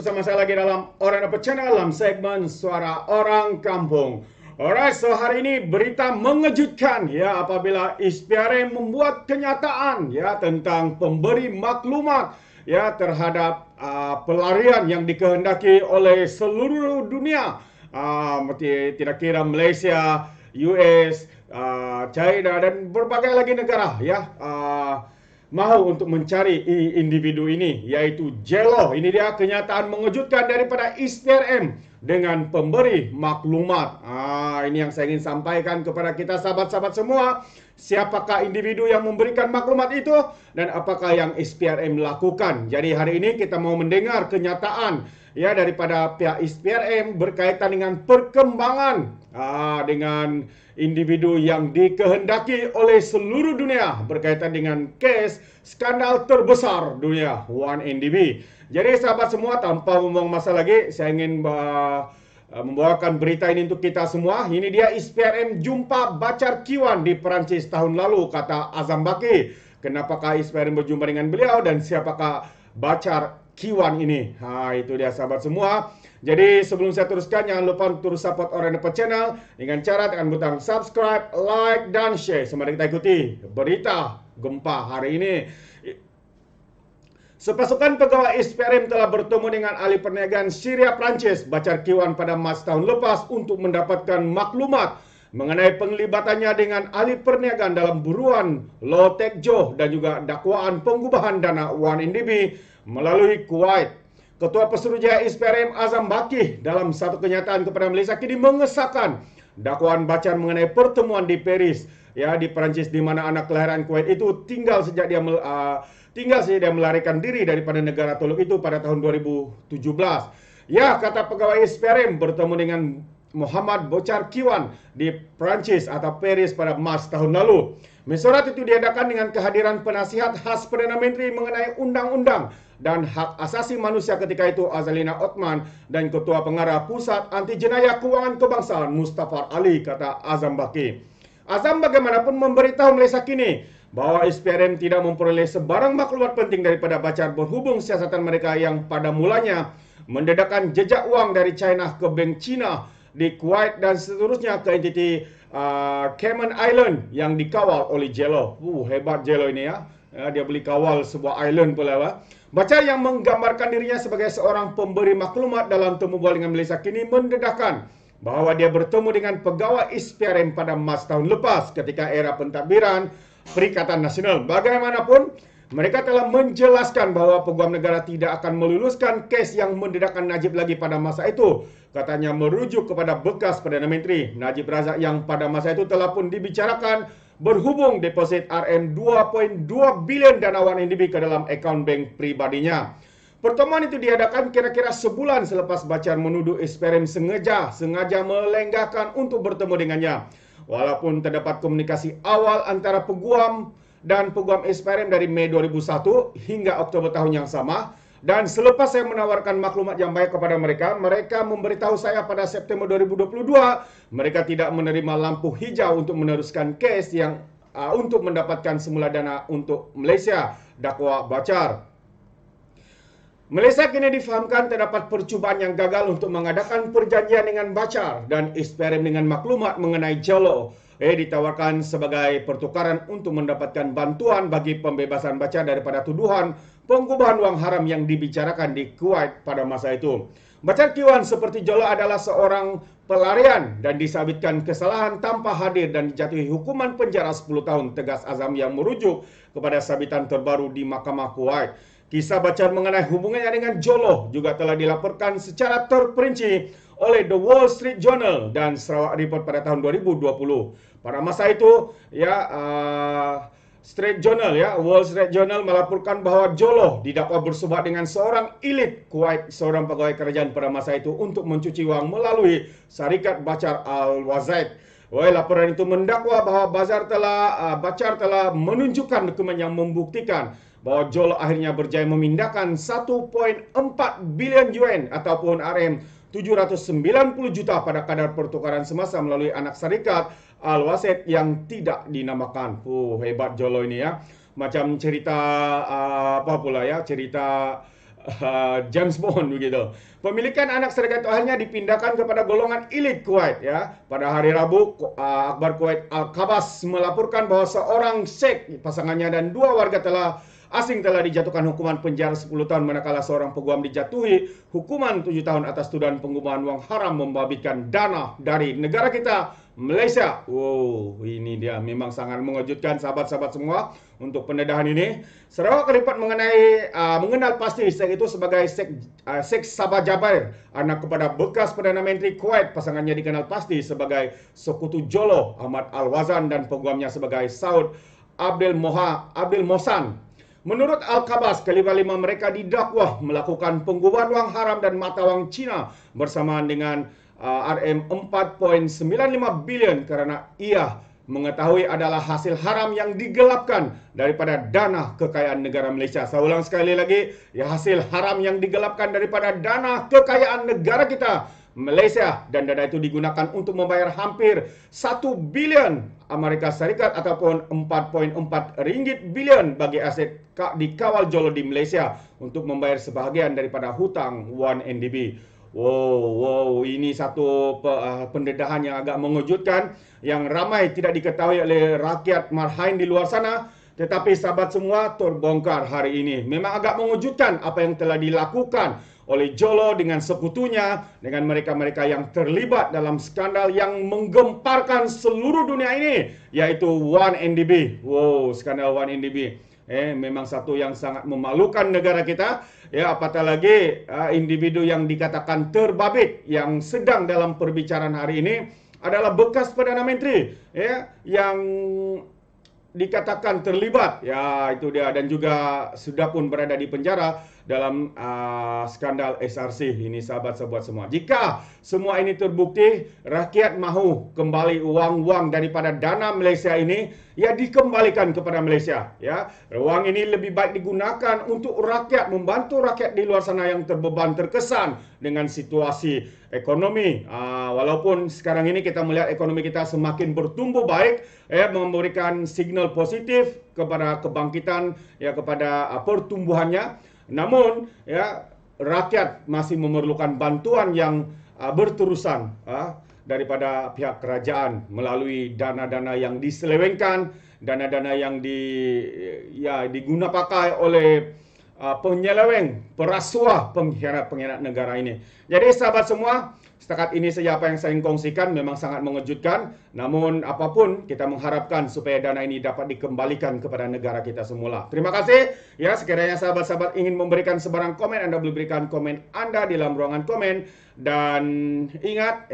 bersama saya lagi dalam Orang Dapat Channel dalam segmen Suara Orang Kampung. Alright, so hari ini berita mengejutkan ya apabila SPRM membuat kenyataan ya tentang pemberi maklumat ya terhadap pelarian yang dikehendaki oleh seluruh dunia. Tidak kira Malaysia, US, China dan berbagai lagi negara ya. Mahu untuk mencari individu ini, yaitu Jello. Ini dia kenyataan mengejutkan daripada SPRM dengan pemberi maklumat. Ini yang saya ingin sampaikan kepada kita sahabat-sahabat semua. Siapakah individu yang memberikan maklumat itu dan apakah yang SPRM lakukan. Jadi hari ini kita mau mendengar kenyataan ya daripada pihak SPRM berkaitan dengan perkembangan dengan individu yang dikehendaki oleh seluruh dunia berkaitan dengan kes skandal terbesar dunia 1MDB. Jadi sahabat semua, tanpa membuang masa lagi, saya ingin membawakan berita ini untuk kita semua. Ini dia SPRM jumpa Bachar Kiwan di Perancis tahun lalu, kata Azam Baki. Kenapakah SPRM berjumpa dengan beliau dan siapakah Bachar Kiwan ini? Itu dia sahabat semua. Jadi sebelum saya teruskan, jangan lupa untuk terus support Orang Dapat Channel dengan cara tekan butang subscribe, like dan share. Mari kita ikuti berita gempa hari ini. Sepasukan pegawai SPRM telah bertemu dengan ahli perniagaan Syria Perancis Bachar Kiwan pada Mac tahun lepas untuk mendapatkan maklumat mengenai penglibatannya dengan ahli perniagaan dalam buruan Low Tech Joe dan juga dakwaan pengubahan dana 1MDB melalui Kuwait. Ketua Pesuruhjaya SPRM Azam Baki dalam satu kenyataan kepada Malaysia kini mengesahkan dakwaan Bachar mengenai pertemuan di Paris ya di Perancis, di mana anak kelahiran Kuwait itu tinggal sejak dia melarikan diri daripada negara Teluk itu pada tahun 2017. Ya, kata pegawai SPRM bertemu dengan Muhammad Bachar Kiwan di Perancis atau Paris pada Mac tahun lalu. Mesyuarat itu diadakan dengan kehadiran penasihat khas Perdana Menteri mengenai undang-undang dan hak asasi manusia ketika itu Azalina Othman dan Ketua Pengarah Pusat Anti Jenayah Kewangan Kebangsaan Mustafa Ali, kata Azam Baki. Azam bagaimanapun memberitahu Malaysia kini bahawa SPRM tidak memperoleh sebarang maklumat penting daripada Bachar berhubung siasatan mereka yang pada mulanya mendedahkan jejak wang dari China ke bank China di Kuwait dan seterusnya ke entiti Cayman Island yang dikawal oleh Jello. Hebat Jello ini ya. Dia beli kawal sebuah island pula. Bachar yang menggambarkan dirinya sebagai seorang pemberi maklumat dalam temu bual dengan Malaysia kini mendedahkan bahawa dia bertemu dengan pegawai SPRM pada Mac tahun lepas ketika era pentadbiran Perikatan Nasional. Bagaimanapun, mereka telah menjelaskan bahawa Peguam Negara tidak akan meluluskan kes yang mendedahkan Najib lagi pada masa itu. Katanya merujuk kepada bekas Perdana Menteri Najib Razak yang pada masa itu telah pun dibicarakan berhubung deposit RM2.2 bilion dana 1MDB ke dalam akaun bank pribadinya. Pertemuan itu diadakan kira-kira sebulan selepas Bachar menuduh SPRM sengaja melengahkan untuk bertemu dengannya. Walaupun terdapat komunikasi awal antara Peguam dan Peguam SPRM dari Mei 2001 hingga Oktober tahun yang sama, dan selepas saya menawarkan maklumat yang baik kepada mereka, mereka memberitahu saya pada September 2022 mereka tidak menerima lampu hijau untuk meneruskan kes yang untuk mendapatkan semula dana untuk Malaysia, dakwa Bachar. Malaysia kini difahamkan terdapat percubaan yang gagal untuk mengadakan perjanjian dengan Bachar dan SPRM dengan maklumat mengenai Jello ditawarkan sebagai pertukaran untuk mendapatkan bantuan bagi pembebasan Bachar daripada tuduhan pengubahan wang haram yang dibicarakan di Kuwait pada masa itu. Bachar Kiwan seperti Jello adalah seorang pelarian dan disabitkan kesalahan tanpa hadir dan dijatuhi hukuman penjara 10 tahun, tegas Azam yang merujuk kepada sabitan terbaru di Mahkamah Kuwait. Kisah Bachar mengenai hubungannya dengan Jello juga telah dilaporkan secara terperinci oleh The Wall Street Journal dan Sarawak Report pada tahun 2020. Pada masa itu, Wall Street Journal melaporkan bahawa Jello didakwa bersubat dengan seorang elit Kuwait, seorang pegawai kerajaan pada masa itu untuk mencuci wang melalui syarikat Bachar Al-Wazaid. Laporan itu mendakwa bahawa Bachar telah menunjukkan dokumen yang membuktikan bahawa Jello akhirnya berjaya memindahkan 1.4 bilion yuan ataupun RM790 juta pada kadar pertukaran semasa melalui anak syarikat Al-Wazaid yang tidak dinamakan. Hebat Jello ini ya. Macam cerita cerita James Bond begitu. Pemilikan anak serigala itu hanya dipindahkan kepada golongan elit Kuwait ya. Pada hari Rabu, akhbar Kuwait Al-Qabas melaporkan bahwa seorang Sheikh pasangannya dan 2 warga asing telah dijatuhkan hukuman penjara 10 tahun manakala seorang peguam dijatuhi hukuman 7 tahun atas tuduhan penggunaan uang haram membabitkan dana dari negara kita Malaysia. Wow, ini dia memang sangat mengejutkan sahabat-sahabat semua untuk pendedahan ini. Sarawak lipat mengenal pasti Sheikh itu sebagai Sheikh Sabah Jaber, anak kepada bekas Perdana Menteri Kuwait. Pasangannya dikenal pasti sebagai sekutu Jolo Ahmad Al-Wazan dan peguamnya sebagai Saud Abdul Mohsan. Menurut Al-Qabas, kelima-lima mereka didakwa melakukan penggubahan wang haram dan mata wang Cina bersamaan dengan RM4.95 bilion karena ia mengetahui adalah hasil haram yang digelapkan daripada dana kekayaan negara Malaysia. Saya ulang sekali lagi, ya, hasil haram yang digelapkan daripada dana kekayaan negara kita Malaysia, dan dana itu digunakan untuk membayar hampir 1 bilion Amerika Serikat ataupun 4.4 ringgit bilion bagi aset dikawal Jolo di Malaysia untuk membayar sebahagian daripada hutang 1NDB. Wow, ini satu pendedahan yang agak mengejutkan yang ramai tidak diketahui oleh rakyat marhain di luar sana. Tetapi sahabat semua, terbongkar hari ini. Memang agak mengejutkan apa yang telah dilakukan oleh Jolo dengan sekutunya, dengan mereka-mereka yang terlibat dalam skandal yang menggemparkan seluruh dunia ini, yaitu 1NDB. Wow, skandal 1NDB. Memang satu yang sangat memalukan negara kita. Ya, apatah lagi individu yang dikatakan terbabit yang sedang dalam perbicaraan hari ini adalah bekas Perdana Menteri, ya, yang dikatakan terlibat, ya itu dia, dan juga sudah pun berada di penjara dalam skandal SRC ini sahabat-sahabat semua. Jika semua ini terbukti, rakyat mahu kembali uang-uang daripada dana Malaysia ini, ya dikembalikan kepada Malaysia. Ya, uang ini lebih baik digunakan untuk rakyat, membantu rakyat di luar sana yang terbeban terkesan dengan situasi ekonomi. Walaupun sekarang ini kita melihat ekonomi kita semakin bertumbuh baik, memberikan signal positif kepada kebangkitan, ya, kepada pertumbuhannya. Namun, ya, rakyat masih memerlukan bantuan yang berterusan daripada pihak kerajaan melalui dana-dana yang diselewengkan, dana-dana yang digunapakai oleh penyeleweng, perasuah, pengkhianat negara ini. Jadi sahabat semua, setakat ini saja apa yang saya kongsikan, memang sangat mengejutkan. Namun apapun, kita mengharapkan supaya dana ini dapat dikembalikan kepada negara kita semula. Terima kasih. Ya, sekiranya sahabat-sahabat ingin memberikan sebarang komen, Anda boleh berikan komen Anda di dalam ruangan komen. Dan ingat,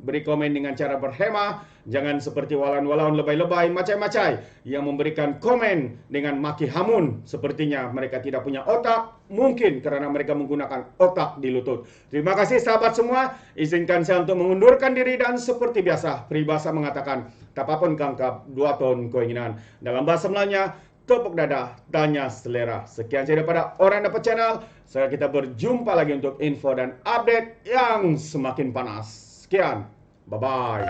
beri komen dengan cara berhemah. Jangan seperti walan-walan lebay-lebay macai-macai yang memberikan komen dengan maki hamun. Sepertinya mereka tidak punya otak, mungkin karena mereka menggunakan otak di lutut. Terima kasih sahabat semua. Izinkan saya untuk mengundurkan diri dan seperti biasa, peribahasa mengatakan, tapapun kangkap, 2 ton keinginan. Dalam bahasa Melayunya, tepuk dada, tanya selera. Sekian saya daripada Orang Dapat Channel. Kita berjumpa lagi untuk info dan update yang semakin panas. Sekian, bye-bye.